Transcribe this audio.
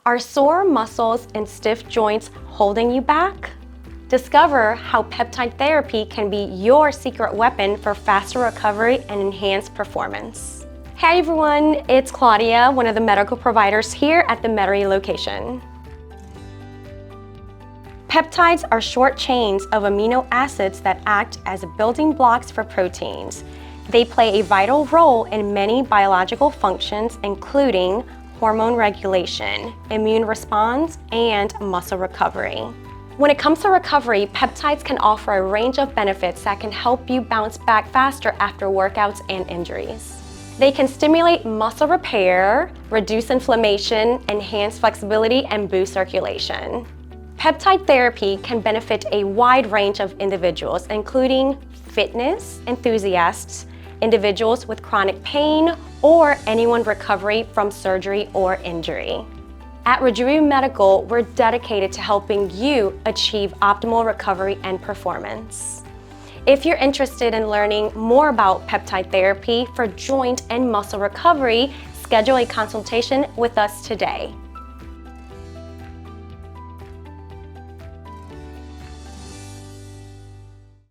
Are sore muscles and stiff joints holding you back? Discover how peptide therapy can be your secret weapon for faster recovery and enhanced performance. Hey everyone, it's Claudia, one of the medical providers here at the Metairie location. Peptides are short chains of amino acids that act as building blocks for proteins. They play a vital role in many biological functions, including hormone regulation, immune response, and muscle recovery. When it comes to recovery, peptides can offer a range of benefits that can help you bounce back faster after workouts and injuries. They can stimulate muscle repair, reduce inflammation, enhance flexibility, and boost circulation. Peptide therapy can benefit a wide range of individuals, including fitness enthusiasts, individuals with chronic pain, or anyone recovering from surgery or injury. At Rejuvime Medical, we're dedicated to helping you achieve optimal recovery and performance. If you're interested in learning more about peptide therapy for joint and muscle recovery, schedule a consultation with us today.